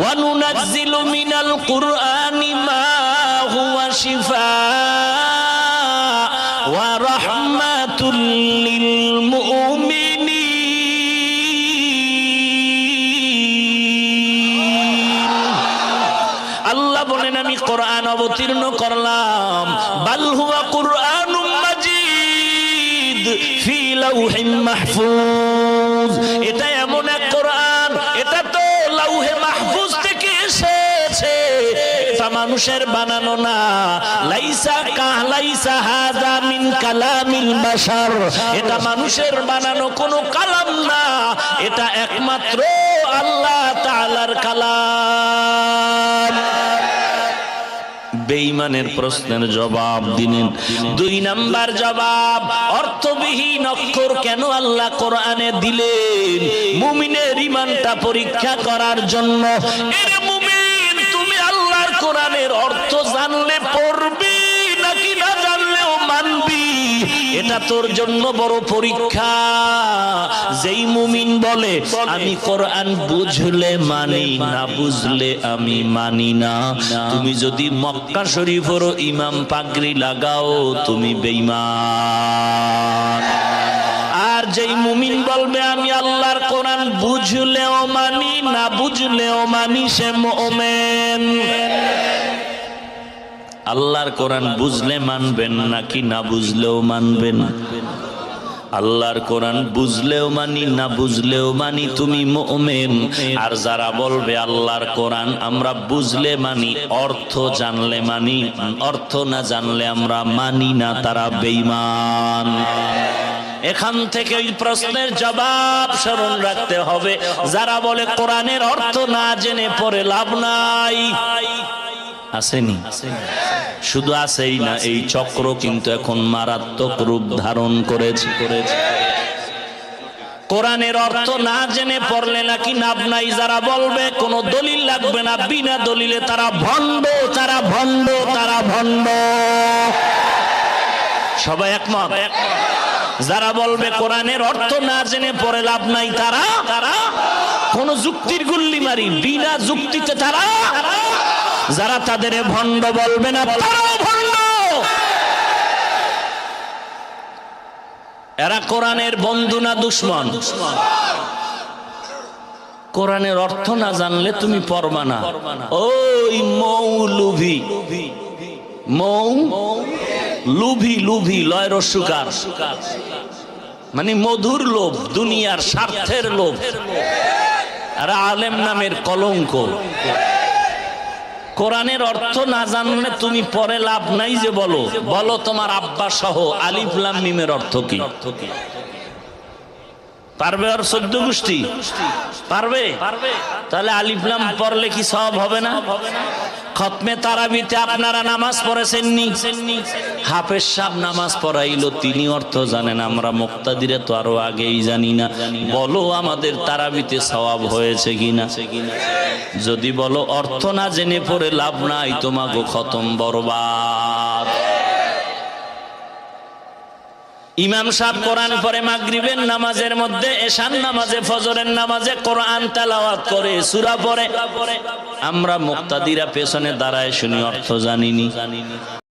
ওয়া নুনাজ্জিলু মিনাল কুরআনি মা হুয়া শিফাআ ওয়া রাহমাতুল লিল মুমিনিন। আল্লাহ বলেন আমি কোরআন অবতীর্ণ করলাম, বাল হুয়া কুরআনুম মাজিদ ফি লাউহিন মাহফুজ। এটা এমন এক কোরআন, এটা তো লাউহে মাহফুজ থেকে এসেছে, এটা মানুষের বানানো না। লাইসা হাযা মিন কালামিল বাশার, এটা মানুষের বানানো কোনো কালাম না, এটা একমাত্র আল্লাহ তাআলার কালাম। বেঈমানের প্রশ্নের জবাব দিলেন। 2 নাম্বার জবাব, অর্থবিহীন অক্ষর কেন আল্লাহ কোরআনে দিলেন? মুমিনের ঈমানটা পরীক্ষা করার জন্য। এর মুমিন, তুমি আল্লাহর কোরআনের অর্থ জানলে পড়বি নাকি না জানলেও মানবি, এটা তোর জন্য বড় পরীক্ষা। যেই মুমিন বলে আমি কোরআন বুঝলে মানি, না বুঝলে আমি মানি না, তুমি যদি মক্কা শরীফেরও ইমাম পাগড়ি লাগাও তুমি বেঈমান। আর যেই মুমিন বলবে আমি আল্লাহর কোরআন বুঝলেও মানি, না বুঝলেও মানি, সে মুমিন। আল্লাহর কোরআন বুঝলে মানবেন নাকি না বুঝলেও মানবেন? আল্লাহর কোরআন বুঝলেও মানি, না বুঝলেও মানি, তুমি মুমিন। আর যারা বলবে আল্লাহর কোরআন আমরা বুঝলে মানি, অর্থ জানলে মানি, অর্থ না জানলে আমরা মানি না, তারা বেঈমান। এখান থেকে ওই প্রশ্নের জবাব স্মরণ রাখতে হবে। যারা বলে কোরআনের অর্থ না জেনে পড়ে লাভ নাই, আসেনি? শুধু আসেই না, এই চক্র কিন্তু এখন মারাত্মক রূপ ধারণ করেছে। কোরআনের অর্থ না জেনে পড়লে নাকি লাভ নাই। যারা বলবে কোনো দলিল লাগবে না, বিনা দলিলে, তারা ভণ্ড, তারা ভণ্ড, তারা ভণ্ড। সবাই একমত? যারা বলবে কোরআনের অর্থ না জেনে পড়ে লাভ নাই, তারা কোন যুক্তির গুল্লি মারি, বিনা যুক্তিতে তারা, যারা তাদের ভণ্ড বলবে না তারাও ভণ্ড। এরা কোরআনের বন্ধু না দুশমন? কোরআনের অর্থ না জানলে তুমি পড়বা না। ওই মৌলুভি, লুভি, লুভি লয় রস্যকার, মানে মধুর লোভ, দুনিয়ার স্বার্থের লোভ। আর আলেম নামের কলঙ্ক। কোরআনের অর্থ না জানলে তুমি পরে লাভ নাই। যে বলো বলো তোমার আব্বা সহ আলিফ লাম মিমের অর্থ কি? পারবে? আর 14 গোষ্ঠী পারবে? তাহলে আলিফ লাম পড়লে কি সওয়াব হবে না? খতমে তারাবিতে আপনারা নামাজ পড়েছেননি? হাফেজ সাহেব নামাজ পড়াইলো, তিনি অর্থ জানেন, আমরা মুক্তাদিরে তো আরো আগেই জানি না। বলো আমাদের তারাবিতে সওয়াব হয়েছে কিনা? যদি বলো অর্থ না জেনে পড়ে লাভ নাই, তোমাকে খতম বরবাদ। ইমাম সাহেব কোরআন পড়ে মাগরিবের নামাজের মধ্যে, এশার নামাজে, ফজরের নামাজে কোরআন তেলাওয়াত করে, সূরা পড়ে, আমরা মুক্তাদিরা পেছনে দাঁড়ায় শুনি, অর্থ জানিনি।